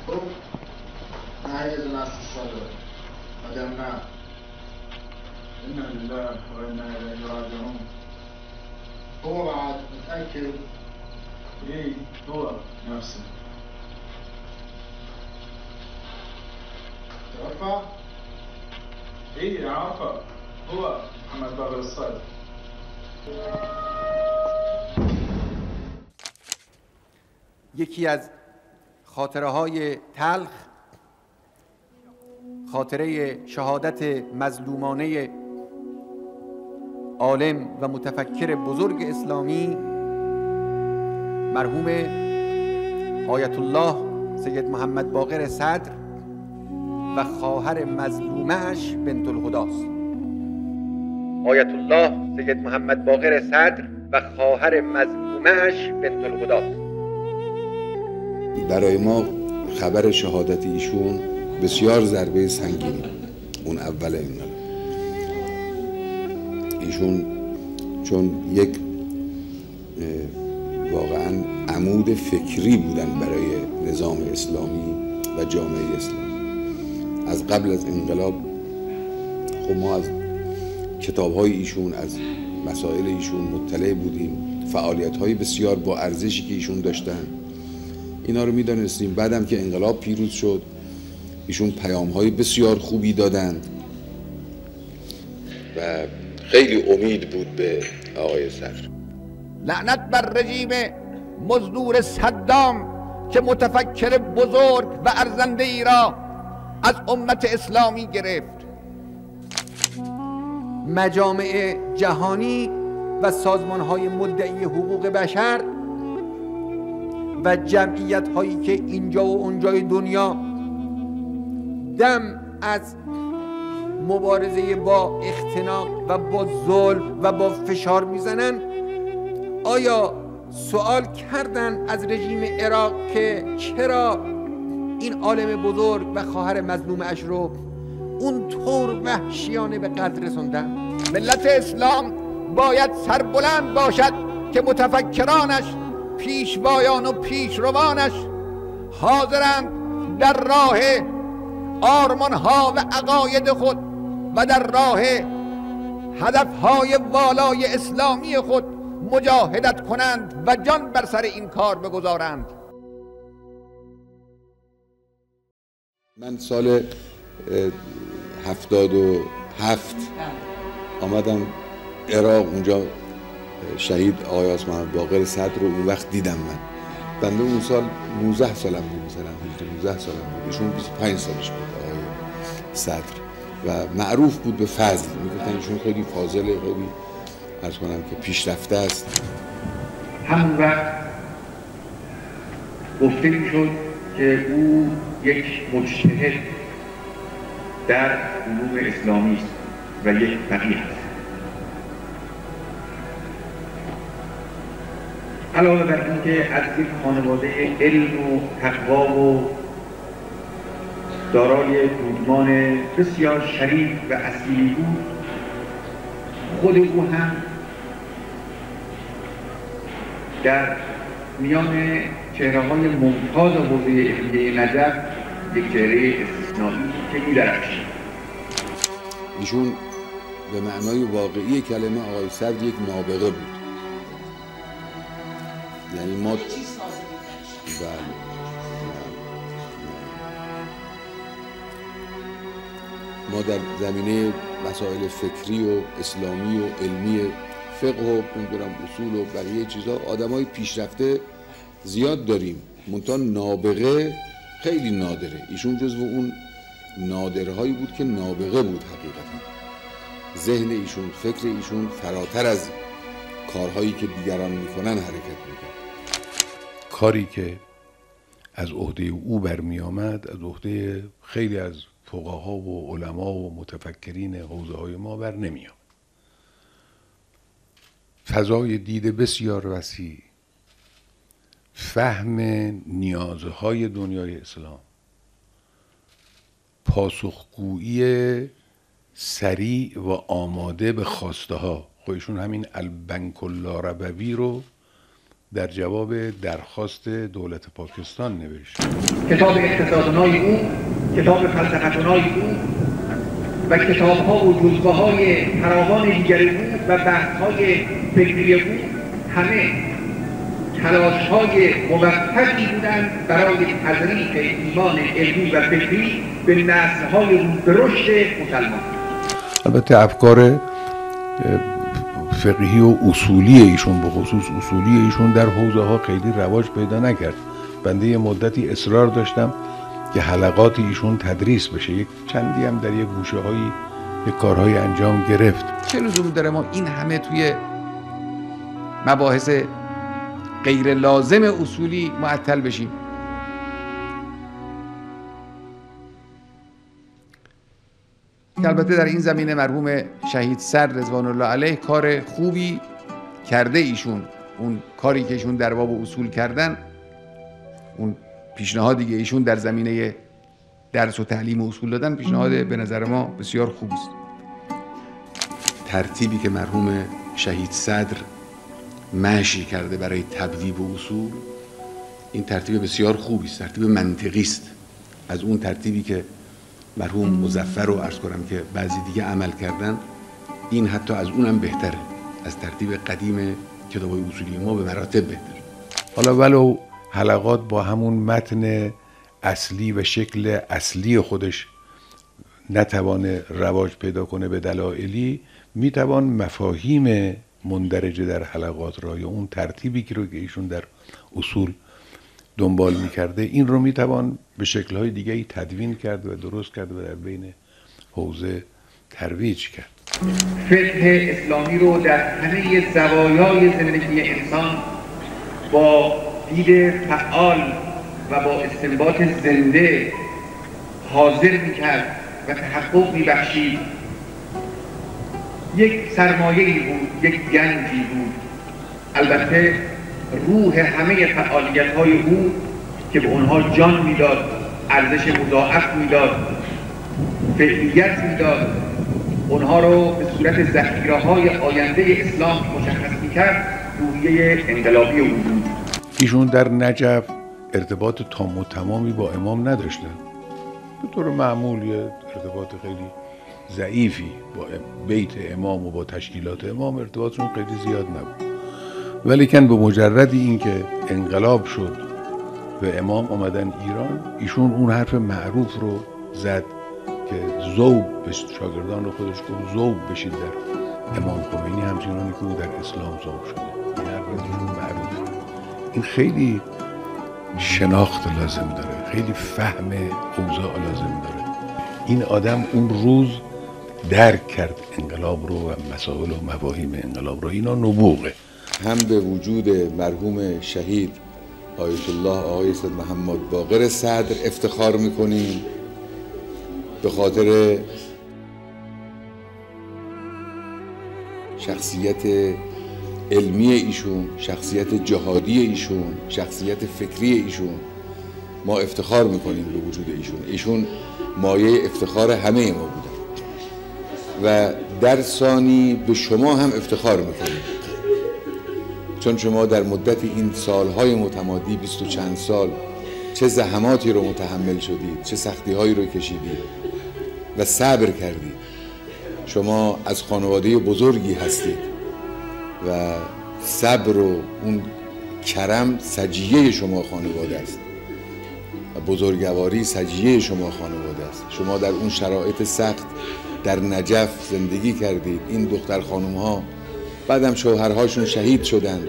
خب نهی از نصف الصلاة قدمنا إنا لله وإنا إليه راجعون. هو بعد متأكد إيه هو نفسه تعرفه؟ إيه عارفه هو محمد باقر الصادق. یکی از خاطره‌های تلخ خاطره شهادت مظلومانه عالم و متفکر بزرگ اسلامی مرحوم آیت الله سید محمد باقر صدر و خواهر مظلومه‌اش بنت الهداست. آیت الله سید محمد باقر صدر و خواهر مظلومه‌اش بنت الهداست. برای ما خبر شهادت ایشون بسیار ضربه سنگینی. اون اول انقلاب ایشون چون یک واقعا عمود فکری بودن برای نظام اسلامی و جامعه اسلامی. از قبل از انقلاب خب ما از کتاب‌های ایشون، از مسائل ایشون مطلع بودیم، فعالیت‌های بسیار با ارزشی که ایشون داشتن اینا رو می‌دانستیم. بعدم که انقلاب پیروز شد ایشون پیام‌های بسیار خوبی دادند و خیلی امید بود به آقای صدر. لعنت بر رژیم مزدور صدام که متفکر بزرگ و ارزنده ای را از امت اسلامی گرفت. مجامع جهانی و سازمان‌های مدعی حقوق بشر و جمعیت‌هایی که اینجا و اونجای دنیا دم از مبارزه با اختناق و با ظلم و با فشار میزنن، آیا سوال کردن از رژیم عراق که چرا این عالم بزرگ و خواهر مظلوم اش رو اون طور وحشیانه به قتل رسوندن؟ ملت اسلام باید سربلند باشد که متفکرانش، پیشوایان و پیشروانش حاضرند در راه آرمان‌ها و عقاید خود و در راه هدف‌های والای اسلامی خود مجاهدت کنند و جان بر سر این کار بگذارند. من سال 77 آمدم عراق، اونجا شهید آقای محمد باقر صدر رو اون وقت دیدم. بنده اون سال 19 سالم بود، مثلا 19 سالم بود، ایشون 25 سالش بود آقای صدر و معروف بود به فضل. میگفتن ایشون خیلی فاضله، خیلی عرض کنم که پیشرفته است. همون وقت گفته میشد که او یک مجتهد در علوم اسلامی است و یک فقیه است. علاوه بر اینکه از یک خانواده علم و تقوا و دارای دودمان بسیار شریف و اصیلی بود، خود او هم در میان چهره‌های ممتاز حوزه علمیه نجف یک چهره استثنایی که می‌درخشید. ایشون به معنای واقعی کلمه آقای صدر یک نابغه بود. یعنی ما در زمینه مسائل فکری و اسلامی و علمی، فقه و نمیدونم اصول و بقیه چیزا آدمای پیشرفته زیاد داریم، منتها نابغه خیلی نادره. ایشون جزو اون نادرهایی بود که نابغه بود. حقیقتا ذهن ایشون، فکر ایشون فراتر از کارهایی که دیگران میکنن حرکت میکنه. کاری که از عهده او برمی آمد از عهده خیلی از فقها و علما و متفکرین حوزه های ما بر نمی آمد. فضای دید بسیار وسیع، فهم نیازهای دنیای اسلام، پاسخگویی سریع و آماده به خواسته ها. خودشون همین البنک اللاربوی رو در جواب درخواست دولت پاکستان نوشت. کتاب اقتصادنای او، کتاب فلسفتنای او و کتاب‌ها و جزوه‌های فراوان دیگر او و بحث‌های فکری او همه تلاش‌های موفقی بودند برای تزریق ایمان علمی و فکری به نسل‌های رشد مسلمان. البته افکار فقهی و اصولی ایشون، به خصوص اصولی ایشون، در حوزه ها خیلی رواج پیدا نکرد. بنده یه مدتی اصرار داشتم که حلقات ایشون تدریس بشه، یک چندی هم در یک گوشه هایی یک کارهای انجام گرفت. چه لزوم داره ما این همه توی مباحث غیر لازم اصولی معطل بشیم؟ البته در این زمینه مرحوم شهید صدر رضوان الله علیه کار خوبی کرده. ایشون اون کاری که ایشون در باب اصول کردن، اون پیشنهادی که ایشون در زمینه درس و تعلیم و اصول دادن، پیشنهاد به نظر ما بسیار خوبی است. ترتیبی که مرحوم شهید صدر مشی کرده برای تبویب و اصول، این ترتیب بسیار خوبی است، ترتیب منطقی است. از اون ترتیبی که مرحوم مظفر رو عرض کنم که بعضی دیگه عمل کردن، این حتی از اونم بهتره، از ترتیب قدیم کتاب‌های اصولی ما به مراتب بهتر. حالا ولو حلقات با همون متن اصلی و شکل اصلی خودش نتوانه رواج پیدا کنه به دلایلی، میتوان مفاهیم مندرجه در حلقات را یا اون ترتیبی که ایشون در اصول دنبال میکرده، این رو میتوان به شکل‌های دیگه‌ای تدوین کرد و درست کرد و در بین حوزه ترویج کرد. فقه اسلامی رو در همه زوایای زندگی انسان با دید فعال و با استنباط زنده حاضر میکرد و تحقق میبخشید. یک سرمایه‌ای بود، یک گنجی بود. البته روح همه فعالیت‌های او که به اونها جان میداد، ارزش مضاعف میداد، فعلیت میداد، اونها رو به صورت ذخیره‌های آینده اسلام مشخص میکرد، روحیه انقلابی او بود. ایشون در نجف ارتباط تام و تمامی با امام نداشتن. به طور معمول یه ارتباط خیلی ضعیفی با بیت امام و با تشکیلات امام ارتباطشون خیلی زیاد نبود. ولیکن به مجرد اینکه انقلاب شد و امام آمدن ایران، ایشون اون حرف معروف رو زد که ذوب به شاگردان رو خودش گفت ذوب بشید در امام خمینی همچنانی که او در اسلام ذوب شده. این حرف ایشون معروف. این خیلی شناخت لازم داره، خیلی فهم اوضاع لازم داره. این آدم اون روز درک کرد انقلاب رو و مسائل و مفاهیم انقلاب رو. اینا نبوغه. هم به وجود مرحوم شهید آیت الله آقای سید محمد باقر صدر افتخار میکنیم، به خاطر شخصیت علمی ایشون، شخصیت جهادی ایشون، شخصیت فکری ایشون. ما افتخار میکنیم به وجود ایشون. ایشون مایه افتخار همه ما بودن و در ثانی به شما هم افتخار میکنیم، چون شما در مدت این سالهای متمادی 20 و چند سال چه زحماتی رو متحمل شدید، چه سختی‌هایی رو کشیدید و صبر کردید. شما از خانواده بزرگی هستید و صبر و اون کرم سجیه شما خانواده است و بزرگواری سجیه شما خانواده است. شما در اون شرایط سخت در نجف زندگی کردید. این دختر خانم ها بعدم شوهرهاشون شهید شدند،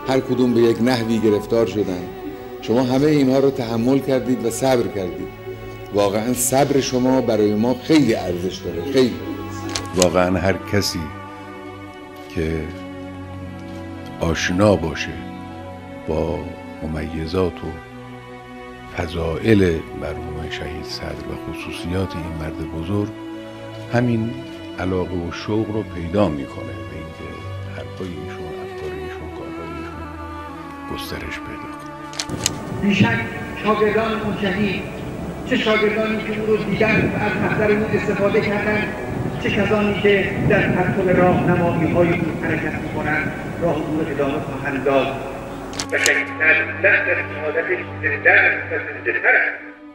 هر کدوم به یک نحوی گرفتار شدند. شما همه اینها رو تحمل کردید و صبر کردید. واقعا صبر شما برای ما خیلی ارزش داره، خیلی. واقعا هر کسی که آشنا باشه با ممیزات و فضائل مرحوم شهید صدر و خصوصیات این مرد بزرگ، همین علاقه و شوق رو پیدا میکنه به اینکه حرفای ایشون، افکار ایشون، کارهای ایشون گسترش پیدا کنه. بیشک شاگردان اون شهید، چه شاگردانی که او رو دیدن و از محضر او استفاده کردن، چه کسانی که در پرتو راهنمایی‌های او حرکت میکنن، راه او رو ادامه خواهند داد. و شدیدتر لحظه سعادتش زنده است و زنده تر است.